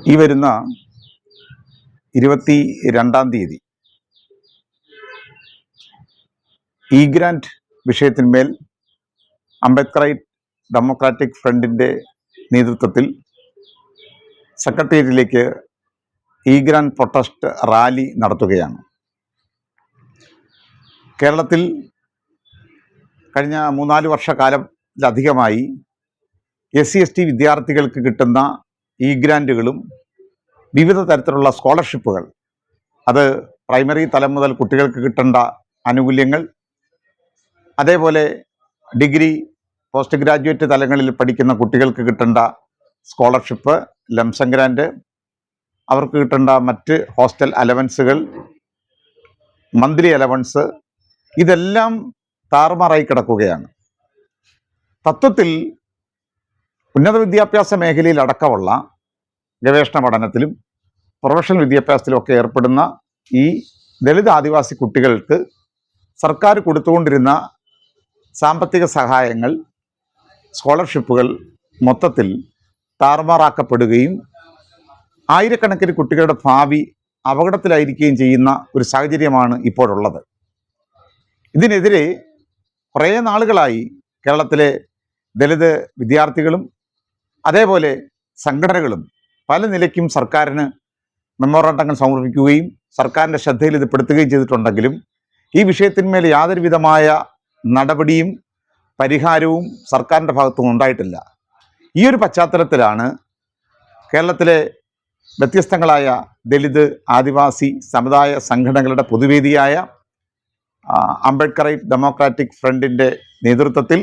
ഈ വരുന്ന 22-ാം തീയതി ഇ ഗ്രാന്റ് വിഷയത്തിന്മേൽ അംബേദ്കറൈറ്റ് ഡെമോക്രാറ്റിക് ഫ്രണ്ടിൻ്റെ നേതൃത്വത്തിൽ സെക്രട്ടേറിയറ്റിലേക്ക് ഇ ഗ്രാന്റ് പ്രൊട്ടസ്റ്റ് റാലി നടത്തുകയാണ്. കേരളത്തിൽ കഴിഞ്ഞ 3-4 വർഷക്കാലത്തിലധികമായി SC/ST വിദ്യാർത്ഥികൾക്ക് കിട്ടുന്ന ഇ ഗ്രാൻറ്റുകളും വിവിധ തരത്തിലുള്ള സ്കോളർഷിപ്പുകൾ, അത് പ്രൈമറി തലം മുതൽ കുട്ടികൾക്ക് കിട്ടേണ്ട ആനുകൂല്യങ്ങൾ, അതേപോലെ ഡിഗ്രി പോസ്റ്റ് ഗ്രാജുവേറ്റ് തലങ്ങളിൽ പഠിക്കുന്ന കുട്ടികൾക്ക് കിട്ടേണ്ട സ്കോളർഷിപ്പ്, ലംസം ഗ്രാൻറ്റ്, അവർക്ക് കിട്ടേണ്ട മറ്റ് ഹോസ്റ്റൽ അലവൻസുകൾ, മന്ത്ലി അലവൻസ്, ഇതെല്ലാം താറുമാറായി കിടക്കുകയാണ്. തത്വത്തിൽ ഉന്നത വിദ്യാഭ്യാസ മേഖലയിൽ അടക്കമുള്ള ഗവേഷണ പഠനത്തിലും പ്രൊഫഷണൽ വിദ്യാഭ്യാസത്തിലുമൊക്കെ ഏർപ്പെടുന്ന ഈ ദളിത് ആദിവാസി കുട്ടികൾക്ക് സർക്കാർ കൊടുത്തുകൊണ്ടിരുന്ന സാമ്പത്തിക സഹായങ്ങൾ, സ്കോളർഷിപ്പുകൾ മൊത്തത്തിൽ താറുമാറാക്കപ്പെടുകയും ആയിരക്കണക്കിന് കുട്ടികളുടെ ഭാവി അപകടത്തിലായിരിക്കുകയും ചെയ്യുന്ന ഒരു സാഹചര്യമാണ് ഇപ്പോഴുള്ളത്. ഇതിനെതിരെ കുറേ നാളുകളായി കേരളത്തിലെ ദളിത് വിദ്യാർത്ഥികളും അതേപോലെ സംഘടനകളും പല നിലയ്ക്കും സർക്കാരിന് മെമ്മോറാണ്ടങ്ങൾ സമർപ്പിക്കുകയും സർക്കാരിൻ്റെ ശ്രദ്ധയിൽ ഇത് പെടുത്തുകയും ചെയ്തിട്ടുണ്ടെങ്കിലും ഈ വിഷയത്തിന്മേൽ യാതൊരു വിധമായ നടപടിയും പരിഹാരവും സർക്കാരിൻ്റെ ഭാഗത്തുനിന്ന് ഉണ്ടായിട്ടില്ല. ഈ ഒരു പശ്ചാത്തലത്തിലാണ് കേരളത്തിലെ വ്യത്യസ്തങ്ങളായ ദളിത് ആദിവാസി സമുദായ സംഘടനകളുടെ പൊതുവേദിയായ അംബേദ്കറൈറ്റ് ഡെമോക്രാറ്റിക് ഫ്രണ്ടിൻ്റെ നേതൃത്വത്തിൽ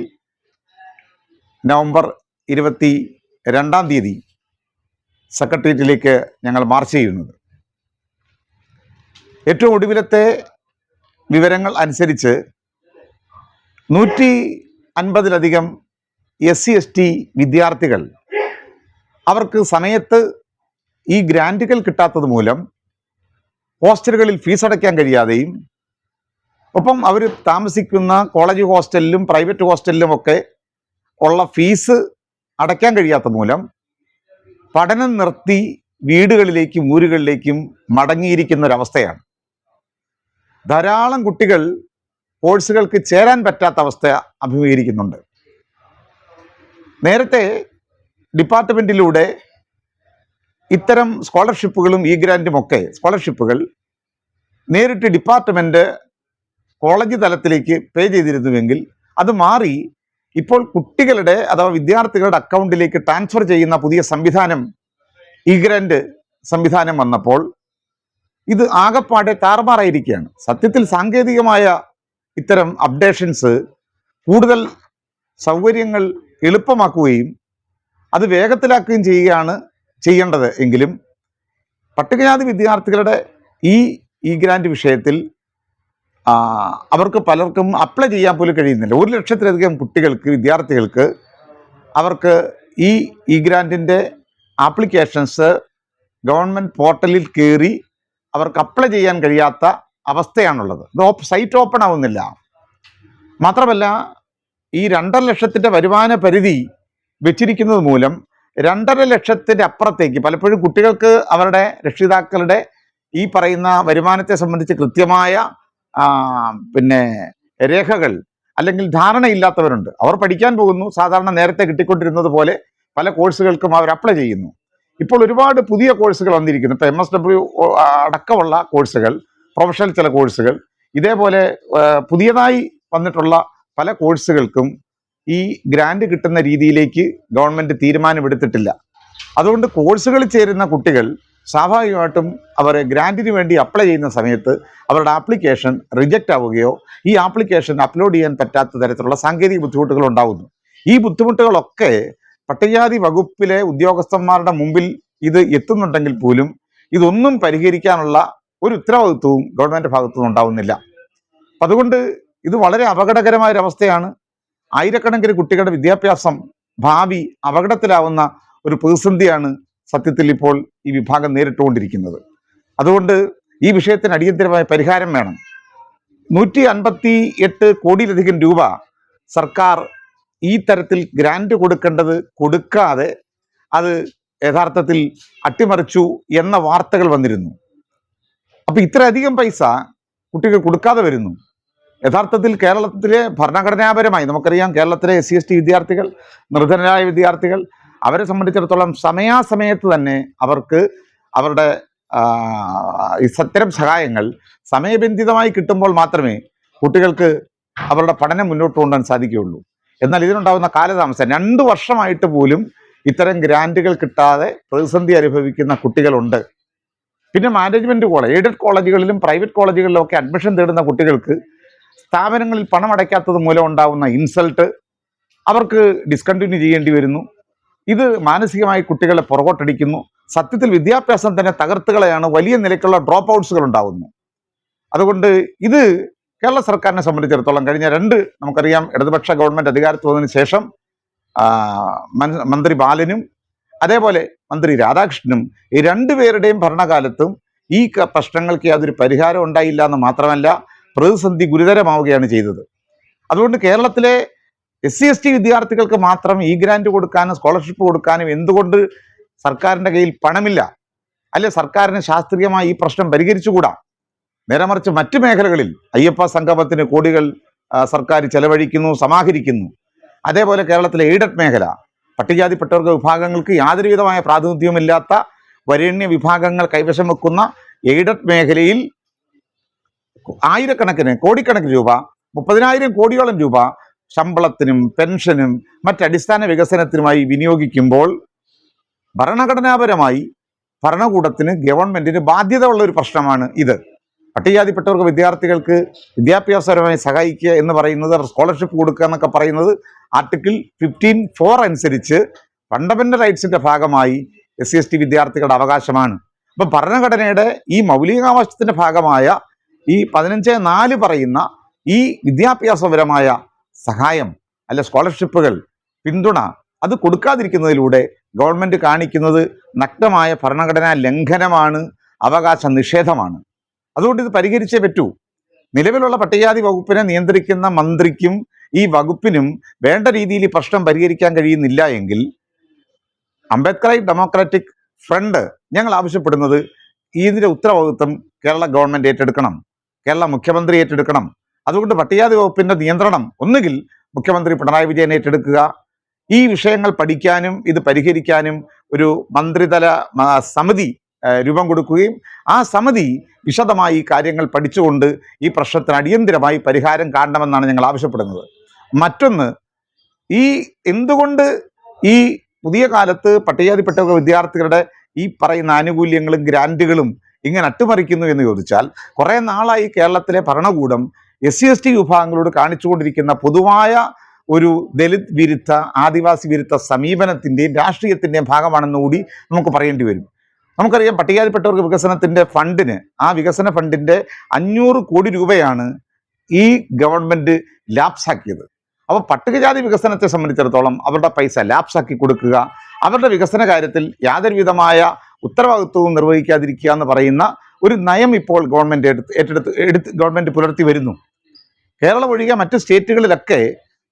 നവംബർ 22-ാം തീയതി സെക്രട്ടേറിയറ്റിലേക്ക് ഞങ്ങൾ മാർച്ച് ചെയ്യുന്നത്. ഏറ്റവും ഒടുവിലത്തെ വിവരങ്ങൾ അനുസരിച്ച് 150-ലധികം SC/ST വിദ്യാർത്ഥികൾ അവർക്ക് സമയത്ത് ഈ ഗ്രാൻറ്റുകൾ കിട്ടാത്തത് മൂലം ഹോസ്റ്റലുകളിൽ ഫീസ് അടയ്ക്കാൻ കഴിയാതെയും ഒപ്പം അവർ താമസിക്കുന്ന കോളേജ് ഹോസ്റ്റലിലും പ്രൈവറ്റ് ഹോസ്റ്റലിലുമൊക്കെ ഉള്ള ഫീസ് അടയ്ക്കാൻ കഴിയാത്ത മൂലം പഠനം നിർത്തി വീടുകളിലേക്കും ഊരുകളിലേക്കും മടങ്ങിയിരിക്കുന്ന ഒരവസ്ഥയാണ്. ധാരാളം കുട്ടികൾ കോഴ്സുകൾക്ക് ചേരാൻ പറ്റാത്ത അവസ്ഥ അഭിമുഖീകരിക്കുന്നുണ്ട്. നേരത്തെ ഡിപ്പാർട്ട്മെൻറ്റിലൂടെ ഇത്തരം സ്കോളർഷിപ്പുകളും ഇ ഗ്രാൻറ്റുമൊക്കെ സ്കോളർഷിപ്പുകൾ നേരിട്ട് ഡിപ്പാർട്ട്മെൻറ്റ് കോളേജ് തലത്തിലേക്ക് പേ ചെയ്തിരുന്നുവെങ്കിൽ അത് മാറി ഇപ്പോൾ കുട്ടികളുടെ അഥവാ വിദ്യാർത്ഥികളുടെ അക്കൗണ്ടിലേക്ക് ട്രാൻസ്ഫർ ചെയ്യുന്ന പുതിയ സംവിധാനം ഇ ഗ്രാൻറ്റ് സംവിധാനം വന്നപ്പോൾ ഇത് ആകെപ്പാടെ താറുമാറായിരിക്കുകയാണ്. സത്യത്തിൽ സാങ്കേതികമായ ഇത്തരം അപ്ഡേഷൻസ് കൂടുതൽ സൗകര്യങ്ങൾ എളുപ്പമാക്കുകയും അത് വേഗത്തിലാക്കുകയും ചെയ്യുകയാണ് ചെയ്യേണ്ടത്. എങ്കിലും പട്ടികജാതി വിദ്യാർത്ഥികളുടെ ഈ ഗ്രാൻറ്റ് വിഷയത്തിൽ അവർക്ക് പലർക്കും അപ്ലൈ ചെയ്യാൻ പോലും കഴിയുന്നില്ല. 1 ലക്ഷത്തിലധികം കുട്ടികൾക്ക്, വിദ്യാർത്ഥികൾക്ക് അവർക്ക് ഈ ഗ്രാൻറ്റിൻ്റെ ആപ്ലിക്കേഷൻസ് ഗവൺമെൻറ് പോർട്ടലിൽ കയറി അവർക്ക് അപ്ലൈ ചെയ്യാൻ കഴിയാത്ത അവസ്ഥയാണുള്ളത്. സൈറ്റ് ഓപ്പൺ ആവുന്നില്ല. മാത്രമല്ല ഈ 2.5 ലക്ഷത്തിൻ്റെ വരുമാന പരിധി വെച്ചിരിക്കുന്നത് മൂലം 2.5 ലക്ഷത്തിൻ്റെ അപ്പുറത്തേക്ക് പലപ്പോഴും കുട്ടികൾക്ക് അവരുടെ രക്ഷിതാക്കളുടെ ഈ പറയുന്ന വരുമാനത്തെ സംബന്ധിച്ച് കൃത്യമായ രേഖകൾ അല്ലെങ്കിൽ ധാരണയില്ലാത്തവരുണ്ട്. അവർ പഠിക്കാൻ പോകുന്നു, സാധാരണ നേരത്തെ കിട്ടിക്കൊണ്ടിരുന്നത് പോലെ പല കോഴ്സുകൾക്കും അവർ അപ്ലൈ ചെയ്യുന്നു. ഇപ്പോൾ ഒരുപാട് പുതിയ കോഴ്സുകൾ വന്നിരിക്കുന്നു. ഇപ്പോൾ MSW അടക്കമുള്ള കോഴ്സുകൾ, പ്രൊഫഷണൽ ചില കോഴ്സുകൾ, ഇതേപോലെ പുതിയതായി വന്നിട്ടുള്ള പല കോഴ്സുകൾക്കും ഈ ഗ്രാൻറ്റ് കിട്ടുന്ന രീതിയിലേക്ക് ഗവൺമെൻറ് തീരുമാനമെടുത്തിട്ടില്ല. അതുകൊണ്ട് കോഴ്സുകളിൽ ചേരുന്ന കുട്ടികൾ സ്വാഭാവികമായിട്ടും അവർ ഗ്രാൻറ്റിന് വേണ്ടി അപ്ലൈ ചെയ്യുന്ന സമയത്ത് അവരുടെ ആപ്ലിക്കേഷൻ റിജക്റ്റ് ആവുകയോ ഈ ആപ്ലിക്കേഷൻ അപ്ലോഡ് ചെയ്യാൻ പറ്റാത്ത തരത്തിലുള്ള സാങ്കേതിക ബുദ്ധിമുട്ടുകൾ ഉണ്ടാകുന്നു. ഈ ബുദ്ധിമുട്ടുകളൊക്കെ പട്ടികജാതി വകുപ്പിലെ ഉദ്യോഗസ്ഥന്മാരുടെ മുമ്പിൽ ഇത് എത്തുന്നുണ്ടെങ്കിൽ പോലും ഇതൊന്നും പരിഹരിക്കാനുള്ള ഒരു ഉത്തരവാദിത്വവും ഗവൺമെൻറ് ഭാഗത്തുനിന്ന് ഉണ്ടാവുന്നില്ല. അതുകൊണ്ട് ഇത് വളരെ അപകടകരമായൊരവസ്ഥയാണ്. ആയിരക്കണക്കിന് കുട്ടികളുടെ വിദ്യാഭ്യാസം, ഭാവി അപകടത്തിലാവുന്ന ഒരു പ്രതിസന്ധിയാണ് സത്യത്തിൽ ഇപ്പോൾ ഈ വിഭാഗം നേരിട്ടുകൊണ്ടിരിക്കുന്നത്. അതുകൊണ്ട് ഈ വിഷയത്തിന് അടിയന്തരമായ പരിഹാരം വേണം. 158 കോടിയിലധികം രൂപ സർക്കാർ ഈ തരത്തിൽ ഗ്രാൻറ്റ് കൊടുക്കേണ്ടത് കൊടുക്കാതെ അത് യഥാർത്ഥത്തിൽ അട്ടിമറിച്ചു എന്ന വാർത്തകൾ വന്നിരുന്നു. അപ്പൊ ഇത്രയധികം പൈസ കുട്ടികൾ കൊടുക്കാതെ വരുന്നു. യഥാർത്ഥത്തിൽ കേരളത്തിലെ ഭരണഘടനാപരമായി നമുക്കറിയാം, കേരളത്തിലെ SC ST വിദ്യാർത്ഥികൾ, നിർധനരായ വിദ്യാർത്ഥികൾ, അവരെ സംബന്ധിച്ചിടത്തോളം സമയാസമയത്ത് തന്നെ അവർക്ക് അവരുടെ ഇത്തരം സഹായങ്ങൾ സമയബന്ധിതമായി കിട്ടുമ്പോൾ മാത്രമേ കുട്ടികൾക്ക് അവരുടെ പഠനം മുന്നോട്ട് കൊണ്ടുപോകാൻ സാധിക്കുകയുള്ളൂ. എന്നാൽ ഇതിനുണ്ടാകുന്ന കാലതാമസം 2 വർഷമായിട്ട് പോലും ഇത്തരം ഗ്രാൻറ്റുകൾ കിട്ടാതെ പ്രതിസന്ധി അനുഭവിക്കുന്ന കുട്ടികളുണ്ട്. പിന്നെ മാനേജ്മെന്റ് കോളേജ്, എയ്ഡഡ് കോളേജുകളിലും പ്രൈവറ്റ് കോളേജുകളിലും ഒക്കെ അഡ്മിഷൻ തേടുന്ന കുട്ടികൾക്ക് സ്ഥാപനങ്ങളിൽ പണം അടയ്ക്കാത്തത് മൂലം ഉണ്ടാകുന്ന ഇൻസൾട്ട്, അവർക്ക് ഡിസ്കണ്ടിന്യൂ ചെയ്യേണ്ടി വരുന്നു. ഇത് മാനസികമായി കുട്ടികളെ പുറകോട്ടടിക്കുന്നു. സത്യത്തിൽ വിദ്യാഭ്യാസം തന്നെ തകർത്തുകളെയാണ്. വലിയ നിലയ്ക്കുള്ള ഡ്രോപ്പ് ഔട്ട്സുകൾ ഉണ്ടാകുന്നു. അതുകൊണ്ട് ഇത് കേരള സർക്കാരിനെ സംബന്ധിച്ചിടത്തോളം കഴിഞ്ഞ നമുക്കറിയാം, ഇടതുപക്ഷ ഗവൺമെന്റ് അധികാരത്തിൽ വന്നതിന് ശേഷം മന്ത്രി ബാലനും അതേപോലെ മന്ത്രി രാധാകൃഷ്ണനും ഈ 2 പേരുടെയും ഭരണകാലത്തും ഈ പ്രശ്നങ്ങൾക്ക് യാതൊരു പരിഹാരം ഉണ്ടായില്ല എന്ന് മാത്രമല്ല, പ്രതിസന്ധി ഗുരുതരമാവുകയാണ് ചെയ്തത്. അതുകൊണ്ട് കേരളത്തിലെ SC ST വിദ്യാർത്ഥികൾക്ക് മാത്രം ഈ ഗ്രാന്റ് കൊടുക്കാനും സ്കോളർഷിപ്പ് കൊടുക്കാനും എന്തുകൊണ്ട് സർക്കാരിൻ്റെ കയ്യിൽ പണമില്ല? അല്ലെ സർക്കാരിന് ശാസ്ത്രീയമായി ഈ പ്രശ്നം പരിഹരിച്ചുകൂടാ? നേരെ മറിച്ച് മറ്റു മേഖലകളിൽ അയ്യപ്പ സംഗമത്തിന് കോടികൾ സർക്കാർ ചെലവഴിക്കുന്നു, സമാഹരിക്കുന്നു. അതേപോലെ കേരളത്തിലെ എയ്ഡഡ് മേഖല, പട്ടികജാതിപ്പെട്ടവർഗ വിഭാഗങ്ങൾക്ക് യാതൊരുവിധമായ പ്രാതിനിധ്യവുമില്ലാത്ത വരേണ്യ വിഭാഗങ്ങൾ കൈവശം വെക്കുന്ന എയ്ഡഡ് മേഖലയിൽ ആയിരക്കണക്കിന് കോടിക്കണക്കിന് രൂപ, 30,000 കോടിയോളം രൂപ ശമ്പളത്തിനും പെൻഷനും മറ്റടിസ്ഥാന വികസനത്തിനുമായി വിനിയോഗിക്കുമ്പോൾ ഭരണഘടനാപരമായി ഭരണകൂടത്തിന്, ഗവൺമെന്റിന് ബാധ്യത ഉള്ള ഒരു പ്രശ്നമാണ് ഇത്. പട്ടികജാതിപ്പെട്ടവർക്ക് വിദ്യാർത്ഥികൾക്ക് വിദ്യാഭ്യാസപരമായി സഹായിക്കുക എന്ന് പറയുന്നത്, സ്കോളർഷിപ്പ് കൊടുക്കുക എന്നൊക്കെ പറയുന്നത് ആർട്ടിക്കിൾ 15(4) അനുസരിച്ച് ഫണ്ടമെന്റൽ റൈറ്റ്സിന്റെ ഭാഗമായി SC ST വിദ്യാർത്ഥികളുടെ അവകാശമാണ്. അപ്പം ഭരണഘടനയുടെ ഈ മൗലികാവകാശത്തിന്റെ ഭാഗമായ ഈ 15(4) പറയുന്ന ഈ വിദ്യാഭ്യാസപരമായ സഹായം അല്ലെ സ്കോളർഷിപ്പുകൾ, പിന്തുണ, അത് കൊടുക്കാതിരിക്കുന്നതിലൂടെ ഗവൺമെന്റ് കാണിക്കുന്നത് നഗ്നമായ ഭരണഘടനാ ലംഘനമാണ്, അവകാശ നിഷേധമാണ്. അതുകൊണ്ട് ഇത് പരിഹരിച്ചേ പറ്റൂ. നിലവിലുള്ള പട്ടികജാതി വകുപ്പിനെ നിയന്ത്രിക്കുന്ന മന്ത്രിക്കും ഈ വകുപ്പിനും വേണ്ട രീതിയിൽ ഈ പ്രശ്നം പരിഹരിക്കാൻ കഴിയുന്നില്ല എങ്കിൽ അംബേദ്കറൈറ്റ് ഡെമോക്രാറ്റിക് ഫ്രണ്ട് ഞങ്ങൾ ആവശ്യപ്പെടുന്നത് ഇതിന്റെ ഉത്തരവാദിത്വം കേരള ഗവൺമെന്റ് ഏറ്റെടുക്കണം, കേരള മുഖ്യമന്ത്രി ഏറ്റെടുക്കണം. അതുകൊണ്ട് പട്ടികജാതി വകുപ്പിന്റെ നിയന്ത്രണം ഒന്നുകിൽ മുഖ്യമന്ത്രി പിണറായി വിജയൻ ഏറ്റെടുക്കുക, ഈ വിഷയങ്ങൾ പഠിക്കാനും ഇത് പരിഹരിക്കാനും ഒരു മന്ത്രിതല സമിതി രൂപം കൊടുക്കുകയും ആ സമിതി വിശദമായി കാര്യങ്ങൾ പഠിച്ചുകൊണ്ട് ഈ പ്രശ്നത്തിന് അടിയന്തരമായി പരിഹാരം കാണണമെന്നാണ് ഞങ്ങൾ ആവശ്യപ്പെടുന്നത്. മറ്റൊന്ന്, എന്തുകൊണ്ട് ഈ പുതിയ കാലത്ത് പട്ടികജാതിപ്പെട്ട വിദ്യാർത്ഥികളുടെ ഈ പറയുന്ന ആനുകൂല്യങ്ങളും ഗ്രാൻറ്റുകളും ഇങ്ങനെ അട്ടിമറിക്കുന്നു എന്ന് ചോദിച്ചാൽ, കുറേ നാളായി കേരളത്തിലെ ഭരണകൂടം SC ST വിഭാഗങ്ങളോട് കാണിച്ചുകൊണ്ടിരിക്കുന്ന പൊതുവായ ഒരു ദലിത് വിരുദ്ധ, ആദിവാസി വിരുദ്ധ സമീപനത്തിൻ്റെയും രാഷ്ട്രീയത്തിൻ്റെയും ഭാഗമാണെന്നുകൂടി നമുക്ക് പറയേണ്ടി വരും. നമുക്കറിയാം, പട്ടികജാതിപ്പെട്ടവർക്ക് വികസനത്തിൻ്റെ ഫണ്ടിന്, ആ വികസന ഫണ്ടിൻ്റെ 500 കോടി രൂപയാണ് ഈ ഗവൺമെൻറ് ലാപ്സാക്കിയത്. അപ്പോൾ പട്ടികജാതി വികസനത്തെ സംബന്ധിച്ചിടത്തോളം അവരുടെ പൈസ ലാപ്സാക്കി കൊടുക്കുക, അവരുടെ വികസന കാര്യത്തിൽ യാതൊരു വിധമായ ഉത്തരവാദിത്വവും നിർവഹിക്കാതിരിക്കുക എന്ന് പറയുന്ന ഒരു നയം ഇപ്പോൾ ഗവൺമെൻറ് ഗവൺമെൻറ് പുലർത്തി വരുന്നു. കേരളം ഒഴികെ മറ്റ് സ്റ്റേറ്റുകളിലൊക്കെ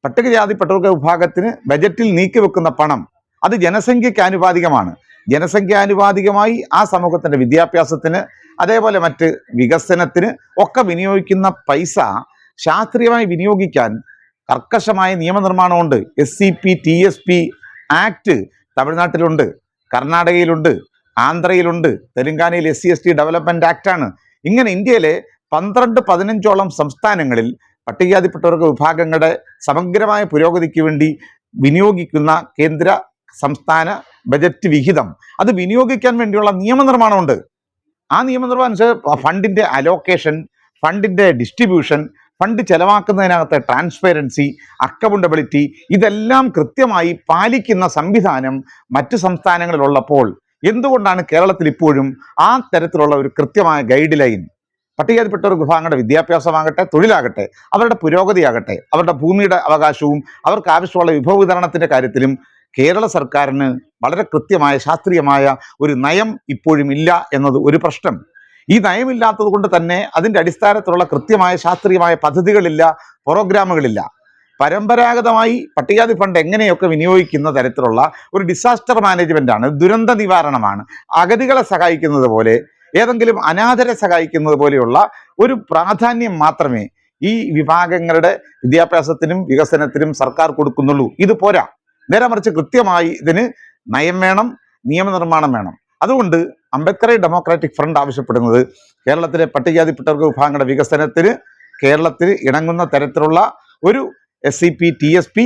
പട്ടികജാതിപ്പെട്ടവർക്ക് വിഭാഗത്തിന് ബജറ്റിൽ നീക്കിവെക്കുന്ന പണം അത് ജനസംഖ്യയ്ക്ക് ആനുപാതികമാണ്. ജനസംഖ്യാനുപാതികമായി ആ സമൂഹത്തിൻ്റെ വിദ്യാഭ്യാസത്തിന്, അതേപോലെ മറ്റ് വികസനത്തിന് ഒക്കെ വിനിയോഗിക്കുന്ന പൈസ ശാസ്ത്രീയമായി വിനിയോഗിക്കാൻ കർക്കശമായ നിയമനിർമ്മാണമുണ്ട്. SCP TSP ആക്ട് തമിഴ്നാട്ടിലുണ്ട്, കർണാടകയിലുണ്ട്, ആന്ധ്രയിലുണ്ട്, തെലങ്കാനയിൽ SC ST ഡെവലപ്മെന്റ് ആക്ടാണ്. ഇങ്ങനെ ഇന്ത്യയിലെ 12-15ഓളം സംസ്ഥാനങ്ങളിൽ പട്ടികജാതിപ്പെട്ടവർക്ക് വിഭാഗങ്ങളുടെ സമഗ്രമായ പുരോഗതിക്ക് വേണ്ടി വിനിയോഗിക്കുന്ന കേന്ദ്ര സംസ്ഥാന ബജറ്റ് വിഹിതം അത് വിനിയോഗിക്കാൻ വേണ്ടിയുള്ള നിയമനിർമ്മാണമുണ്ട്. ആ നിയമനിർമ്മാണം അനുസരിച്ച് ഫണ്ടിൻ്റെ അലോക്കേഷൻ, ഫണ്ടിൻ്റെ ഡിസ്ട്രിബ്യൂഷൻ, ഫണ്ട് ചെലവാക്കുന്നതിനകത്തെ ട്രാൻസ്പെറൻസി, അക്കൗണ്ടബിലിറ്റി, ഇതെല്ലാം കൃത്യമായി പാലിക്കുന്ന സംവിധാനം മറ്റ് സംസ്ഥാനങ്ങളിലുള്ളപ്പോൾ എന്തുകൊണ്ടാണ് കേരളത്തിൽ ഇപ്പോഴും ആ തരത്തിലുള്ള ഒരു കൃത്യമായ ഗൈഡ് ലൈൻ, പട്ടികജാതിപ്പെട്ട വിഭാഗങ്ങളുടെ വിദ്യാഭ്യാസമാകട്ടെ, തൊഴിലാകട്ടെ, അവരുടെ പുരോഗതിയാകട്ടെ, അവരുടെ ഭൂമിയുടെ അവകാശവും അവർക്ക് ആവശ്യമുള്ള വിഭവ വിതരണത്തിൻ്റെ കാര്യത്തിലും കേരള സർക്കാരിന് വളരെ കൃത്യമായ ശാസ്ത്രീയമായ ഒരു നയം ഇപ്പോഴും ഇല്ല എന്നത് ഒരു പ്രശ്നം. ഈ നയമില്ലാത്തത് കൊണ്ട് തന്നെ അതിൻ്റെ അടിസ്ഥാനത്തിലുള്ള കൃത്യമായ ശാസ്ത്രീയമായ പദ്ധതികളില്ല, പ്രോഗ്രാമുകളില്ല. പരമ്പരാഗതമായി പട്ടികജാതി ഫണ്ട് എങ്ങനെയൊക്കെ വിനിയോഗിക്കുന്ന തരത്തിലുള്ള ഒരു ഡിസാസ്റ്റർ മാനേജ്മെന്റാണ്, ദുരന്ത നിവാരണമാണ്. അഗതികളെ സഹായിക്കുന്നത് പോലെ, ഏതെങ്കിലും അനാഥരെ സഹായിക്കുന്നത് പോലെയുള്ള ഒരു പ്രാധാന്യം മാത്രമേ ഈ വിഭാഗങ്ങളുടെ വിദ്യാഭ്യാസത്തിനും വികസനത്തിനും സർക്കാർ കൊടുക്കുന്നുള്ളൂ. ഇത് പോരാ. നേരെ മറിച്ച് കൃത്യമായി ഇതിന് നയം വേണം, നിയമനിർമ്മാണം വേണം. അതുകൊണ്ട് അംബേദ്കർ ഡെമോക്രാറ്റിക് ഫ്രണ്ട് ആവശ്യപ്പെടുന്നത് കേരളത്തിലെ പട്ടികജാതിപ്പെട്ട വിഭാഗങ്ങളുടെ വികസനത്തിന് കേരളത്തിന് ഇണങ്ങുന്ന തരത്തിലുള്ള ഒരു SCP-TSP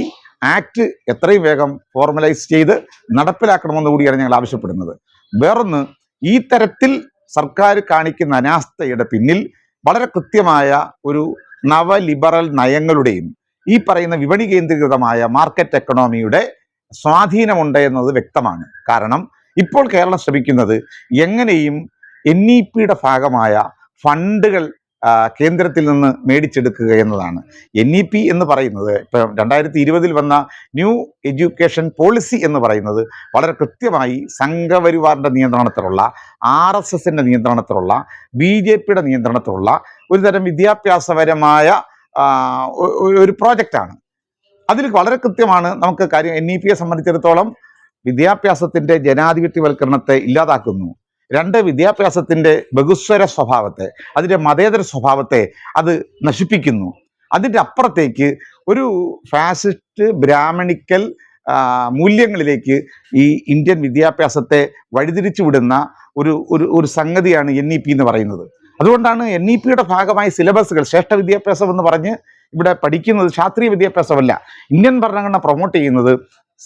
ആക്ട് എത്രയും വേഗം ഫോർമലൈസ് ചെയ്ത് നടപ്പിലാക്കണമെന്ന് കൂടിയാണ് ഞങ്ങൾ ആവശ്യപ്പെടുന്നത്. വേറൊന്ന്, ഈ തരത്തിൽ സർക്കാർ കാണിക്കുന്ന അനാസ്ഥയുടെ പിന്നിൽ വളരെ കൃത്യമായ ഒരു നവലിബറൽ നയങ്ങളുടെയും ഈ പറയുന്ന വിപണി കേന്ദ്രീകൃതമായ മാർക്കറ്റ് എക്കണോമിയുടെ സ്വാധീനമുണ്ട് എന്നത് വ്യക്തമാണ്. കാരണം ഇപ്പോൾ കേരളം ശ്രമിക്കുന്നത് എങ്ങനെയും NEP-യുടെ ഭാഗമായ ഫണ്ടുകൾ കേന്ദ്രത്തിൽ നിന്ന് മേടിച്ചെടുക്കുക എന്നതാണ്. NEP എന്ന് പറയുന്നത് ഇപ്പം 2020 വന്ന ന്യൂ എഡ്യൂക്കേഷൻ പോളിസി എന്ന് പറയുന്നത് വളരെ കൃത്യമായി സംഘപരിവാറിൻ്റെ നിയന്ത്രണത്തിലുള്ള, RSSൻ്റെ നിയന്ത്രണത്തിലുള്ള, BJPയുടെ നിയന്ത്രണത്തിലുള്ള ഒരു തരം വിദ്യാഭ്യാസപരമായ ഒരു പ്രോജക്റ്റാണ്. അതിൽ വളരെ കൃത്യമാണ് നമുക്ക് കാര്യം. NEP-യെ സംബന്ധിച്ചിടത്തോളം വിദ്യാഭ്യാസത്തിൻ്റെ ജനാധിപത്യവൽക്കരണത്തെ ഇല്ലാതാക്കുന്നു. 2, വിദ്യാഭ്യാസത്തിൻ്റെ ബഹുസ്വര സ്വഭാവത്തെ, അതിൻ്റെ മതേതര സ്വഭാവത്തെ അത് നശിപ്പിക്കുന്നു. അതിൻ്റെ അപ്പുറത്തേക്ക് ഒരു ഫാസിസ്റ്റ് ബ്രാഹ്മണിക്കൽ മൂല്യങ്ങളിലേക്ക് ഈ ഇന്ത്യൻ വിദ്യാഭ്യാസത്തെ വഴിതിരിച്ചു വിടുന്ന ഒരു സംഗതിയാണ് NEP എന്ന് പറയുന്നത്. അതുകൊണ്ടാണ് NEP-യുടെ ഭാഗമായി സിലബസുകൾ ശ്രേഷ്ഠ വിദ്യാഭ്യാസം എന്ന് പറഞ്ഞ് ഇവിടെ പഠിക്കുന്നത് ശാസ്ത്രീയ വിദ്യാഭ്യാസമല്ല. ഇന്ത്യൻ ഭരണഘടന പ്രൊമോട്ട് ചെയ്യുന്നത്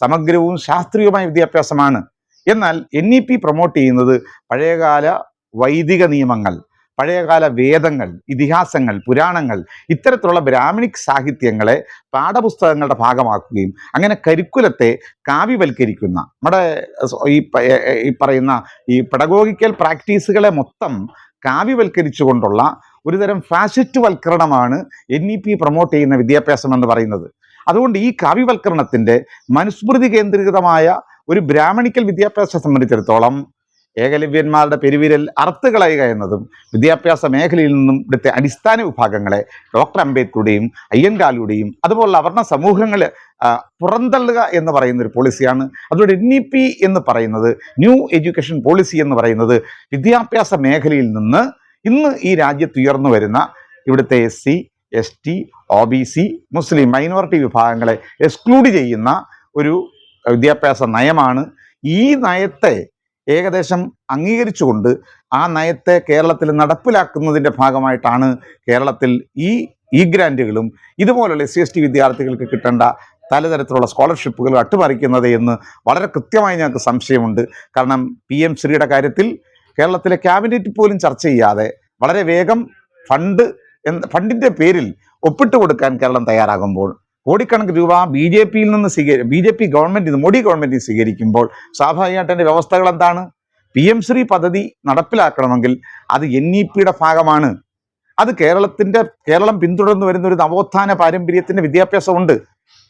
സമഗ്രവും ശാസ്ത്രീയവുമായ വിദ്യാഭ്യാസമാണ്. എന്നാൽ NEP പ്രൊമോട്ട് ചെയ്യുന്നത് പഴയകാല വൈദിക നിയമങ്ങൾ, പഴയകാല വേദങ്ങൾ, ഇതിഹാസങ്ങൾ, പുരാണങ്ങൾ, ഇത്തരത്തിലുള്ള ബ്രാഹ്മണിക് സാഹിത്യങ്ങളെ പാഠപുസ്തകങ്ങളുടെ ഭാഗമാക്കുകയും അങ്ങനെ കരിക്കുലത്തെ കാവ്യവൽക്കരിക്കുന്ന നമ്മുടെ ഈ പറയുന്ന ഈ പെഡഗോഗിക്കൽ പ്രാക്ടീസുകളെ മൊത്തം കാവ്യവൽക്കരിച്ചുകൊണ്ടുള്ള ഒരുതരം ഫാസിസ്റ്റ് വൽക്കരണമാണ് NEP പ്രൊമോട്ട് ചെയ്യുന്ന വിദ്യാഭ്യാസം എന്ന് പറയുന്നത്. അതുകൊണ്ട് ഈ കാവ്യവൽക്കരണത്തിൻ്റെ മനുസ്മൃതി കേന്ദ്രീകൃതമായ ഒരു ബ്രാഹ്മണിക്കൽ വിദ്യാഭ്യാസത്തെ സംബന്ധിച്ചിടത്തോളം ഏകലവ്യന്മാരുടെ പെരുവിരൽ അറുത്ത് കളയുക എന്നതും വിദ്യാഭ്യാസ മേഖലയിൽ നിന്നും ഇവിടുത്തെ അടിസ്ഥാന വിഭാഗങ്ങളെ ഡോക്ടർ അംബേദ്കറുടെയും അയ്യൻകാളുടെയും അതുപോലുള്ള അവർണ സമൂഹങ്ങളെ പുറന്തള്ളുക എന്ന് പറയുന്ന ഒരു പോളിസിയാണ്. അതുകൊണ്ട് NEP എന്ന് പറയുന്നത്, ന്യൂ എഡ്യൂക്കേഷൻ പോളിസി എന്ന് പറയുന്നത്, വിദ്യാഭ്യാസ മേഖലയിൽ നിന്ന് ഇന്ന് ഈ രാജ്യത്ത് ഉയർന്നു വരുന്ന ഇവിടുത്തെ SC, ST, OBC, മുസ്ലിം മൈനോറിറ്റി വിഭാഗങ്ങളെ എക്സ്ക്ലൂഡ് ചെയ്യുന്ന ഒരു വിദ്യാഭ്യാസ നയമാണ്. ഈ നയത്തെ ഏകദേശം അംഗീകരിച്ചുകൊണ്ട് ആ നയത്തെ കേരളത്തിൽ നടപ്പിലാക്കുന്നതിൻ്റെ ഭാഗമായിട്ടാണ് കേരളത്തിൽ ഈ ഗ്രാൻറ്റുകളും ഇതുപോലുള്ള SC/ST വിദ്യാർത്ഥികൾക്ക് കിട്ടേണ്ട പലതരത്തിലുള്ള സ്കോളർഷിപ്പുകൾ അട്ടിമറിക്കുന്നത് എന്ന് വളരെ കൃത്യമായി ഞങ്ങൾക്ക് സംശയമുണ്ട്. കാരണം PM ശ്രീയുടെ കാര്യത്തിൽ കേരളത്തിലെ ക്യാബിനറ്റ് പോലും ചർച്ച ചെയ്യാതെ വളരെ വേഗം ഫണ്ടിൻ്റെ പേരിൽ ഒപ്പിട്ട് കൊടുക്കാൻ കേരളം തയ്യാറാകുമ്പോൾ, കോടിക്കണക്കിന് രൂപ BJP-യിൽ നിന്ന് BJP ഗവൺമെൻറ്, മോഡി ഗവൺമെൻറ് സ്വീകരിക്കുമ്പോൾ സ്വാഭാവികമായിട്ട് അതിൻ്റെ വ്യവസ്ഥകൾ എന്താണ്? PM ശ്രീ പദ്ധതി നടപ്പിലാക്കണമെങ്കിൽ അത് NEP-യുടെ ഭാഗമാണ്. അത് കേരളം പിന്തുടർന്നു വരുന്ന ഒരു നവോത്ഥാന പാരമ്പര്യത്തിൻ്റെ വിദ്യാഭ്യാസമുണ്ട്.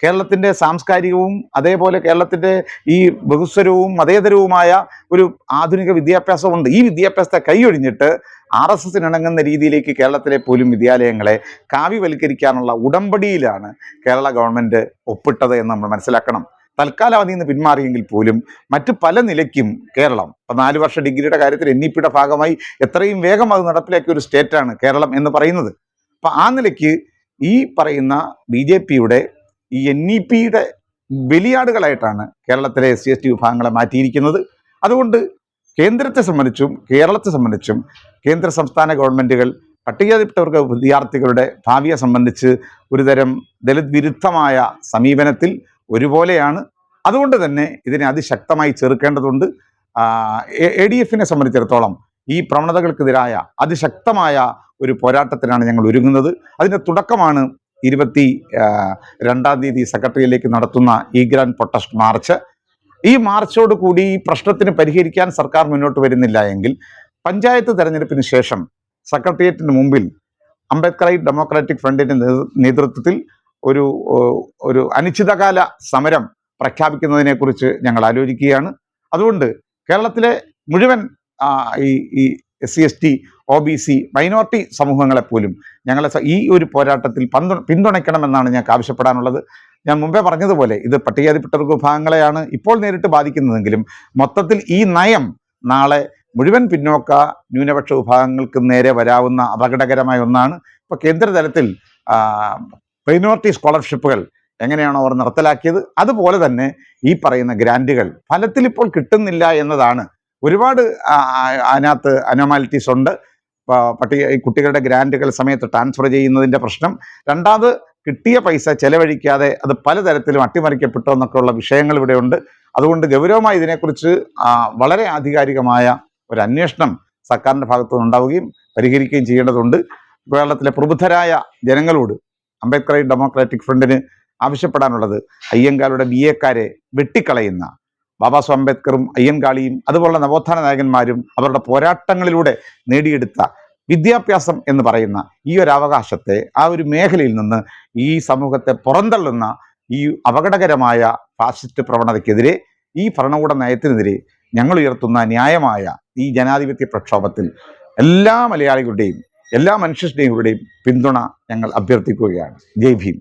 കേരളത്തിൻ്റെ സാംസ്കാരികവും അതേപോലെ കേരളത്തിൻ്റെ ഈ ബഹുസ്വരവും മതേതരവുമായ ഒരു ആധുനിക വിദ്യാഭ്യാസമുണ്ട്. ഈ വിദ്യാഭ്യാസത്തെ കൈയൊഴിഞ്ഞിട്ട് RSSനിണങ്ങുന്ന രീതിയിലേക്ക് കേരളത്തിലെ പോലും വിദ്യാലയങ്ങളെ കാവ്യവൽക്കരിക്കാനുള്ള ഉടമ്പടിയിലാണ് കേരള ഗവൺമെൻറ് ഒപ്പിട്ടത് എന്ന് നമ്മൾ മനസ്സിലാക്കണം. തൽക്കാലം അതിൽ നിന്ന് പിന്മാറിയെങ്കിൽ പോലും മറ്റ് പല നിലയ്ക്കും കേരളം, ഇപ്പം 4 വർഷ ഡിഗ്രിയുടെ കാര്യത്തിൽ NEP-യുടെ ഭാഗമായി എത്രയും വേഗം അത് നടപ്പിലാക്കിയ ഒരു സ്റ്റേറ്റാണ് കേരളം എന്ന് പറയുന്നത്. അപ്പം ആ നിലയ്ക്ക് ഈ പറയുന്ന BJP-യുടെ ഈ NEP-യുടെ ബലിയാടുകളായിട്ടാണ് കേരളത്തിലെ SC/ST വിഭാഗങ്ങളെ മാറ്റിയിരിക്കുന്നത്. അതുകൊണ്ട് കേന്ദ്രത്തെ സംബന്ധിച്ചും കേരളത്തെ സംബന്ധിച്ചും കേന്ദ്ര സംസ്ഥാന ഗവൺമെൻറ്റുകൾ പട്ടികജാതിപ്പെട്ടവർക്ക് വിദ്യാർത്ഥികളുടെ ഭാവിയെ സംബന്ധിച്ച് ഒരുതരം ദലിത് വിരുദ്ധമായ സമീപനത്തിൽ ഒരുപോലെയാണ്. അതുകൊണ്ട് തന്നെ ഇതിനെ അതിശക്തമായി ചെറുക്കേണ്ടതുണ്ട്. ADF-നെ സംബന്ധിച്ചിടത്തോളം ഈ പ്രവണതകൾക്കെതിരായ അതിശക്തമായ ഒരു പോരാട്ടത്തിനാണ് ഞങ്ങൾ ഒരുങ്ങുന്നത്. അതിൻ്റെ തുടക്കമാണ് 22-ാം തീയതി സെക്രട്ടറിയിലേക്ക് നടത്തുന്ന ഈ ഗ്രാൻഡ് പ്രൊട്ടസ്റ്റ് മാർച്ച്. ഈ മാർച്ചോട് കൂടി ഈ പ്രശ്നത്തിന് പരിഹരിക്കാൻ സർക്കാർ മുന്നോട്ട് വരുന്നില്ല എങ്കിൽ പഞ്ചായത്ത് തെരഞ്ഞെടുപ്പിന് ശേഷം സെക്രട്ടേറിയറ്റിന് മുമ്പിൽ അംബേദ്കർ ഡെമോക്രാറ്റിക് ഫ്രണ്ടിൻ്റെ നേതൃത്വത്തിൽ ഒരു അനിശ്ചിതകാല സമരം പ്രഖ്യാപിക്കുന്നതിനെക്കുറിച്ച് ഞങ്ങൾ ആലോചിക്കുകയാണ്. അതുകൊണ്ട് കേരളത്തിലെ മുഴുവൻ ഈ SC ST OBC മൈനോറിറ്റി സമൂഹങ്ങളെപ്പോലും ഞങ്ങളെ ഈ ഒരു പോരാട്ടത്തിൽ പിന്തുണയ്ക്കണമെന്നാണ് ഞങ്ങൾക്ക് ആവശ്യപ്പെടാനുള്ളത്. ഞാൻ മുമ്പേ പറഞ്ഞതുപോലെ ഇത് പട്ടികജാതിപ്പെട്ട വിഭാഗങ്ങളെയാണ് ഇപ്പോൾ നേരിട്ട് ബാധിക്കുന്നതെങ്കിലും മൊത്തത്തിൽ ഈ നയം നാളെ മുഴുവൻ പിന്നോക്ക ന്യൂനപക്ഷ വിഭാഗങ്ങൾക്ക് നേരെ വരാവുന്ന അപകടകരമായ ഒന്നാണ്. ഇപ്പോൾ കേന്ദ്രതലത്തിൽ മൈനോറിറ്റി സ്കോളർഷിപ്പുകൾ എങ്ങനെയാണോ അവർ നിർത്തലാക്കിയത്, അതുപോലെ തന്നെ ഈ പറയുന്ന ഗ്രാൻറ്റുകൾ ഫലത്തിൽ ഇപ്പോൾ കിട്ടുന്നില്ല എന്നതാണ്. ഒരുപാട് അതിനകത്ത് അനോമാലിറ്റീസ് ഉണ്ട്. കുട്ടികളുടെ ഗ്രാൻറ്റുകൾ സമയത്ത് ട്രാൻസ്ഫർ ചെയ്യുന്നതിൻ്റെ പ്രശ്നം, രണ്ടാമത് കിട്ടിയ പൈസ ചെലവഴിക്കാതെ അത് പലതരത്തിലും അട്ടിമറിക്കപ്പെട്ടു എന്നൊക്കെയുള്ള വിഷയങ്ങൾ ഇവിടെയുണ്ട്. അതുകൊണ്ട് ഗൗരവമായി ഇതിനെക്കുറിച്ച് വളരെ ആധികാരികമായ ഒരു അന്വേഷണം സർക്കാരിൻ്റെ ഭാഗത്തു നിന്നുണ്ടാവുകയും പരിഹരിക്കുകയും ചെയ്യേണ്ടതുണ്ട്. കേരളത്തിലെ പ്രബുദ്ധരായ ജനങ്ങളോട് അംബേദ്കർ ഡെമോക്രാറ്റിക് ഫ്രണ്ടിന് ആവശ്യപ്പെടാനുള്ളത് അയ്യങ്കാളിയുടെ BA-ക്കാരെ വെട്ടിക്കളയുന്ന ബാബാ സാഹേബ് അംബേദ്കറും അയ്യൻകാളിയും അതുപോലുള്ള നവോത്ഥാന നായകന്മാരും അവരുടെ പോരാട്ടങ്ങളിലൂടെ നേടിയെടുത്ത വിദ്യാഭ്യാസം എന്ന് പറയുന്ന ഈ ഒരു അവകാശത്തെ ആ ഒരു മേഖലയിൽ നിന്ന് ഈ സമൂഹത്തെ പുറന്തള്ളുന്ന ഈ അപകടകരമായ ഫാസിസ്റ്റ് പ്രവണതയ്ക്കെതിരെ, ഈ ഭരണകൂട നയത്തിനെതിരെ ഞങ്ങൾ ഉയർത്തുന്ന ന്യായമായ ഈ ജനാധിപത്യ പ്രക്ഷോഭത്തിൽ എല്ലാ മലയാളികളുടെയും എല്ലാ മനുഷ്യരുടെയും പിന്തുണ ഞങ്ങൾ അഭ്യർത്ഥിക്കുകയാണ്. ജയ് ഭീം.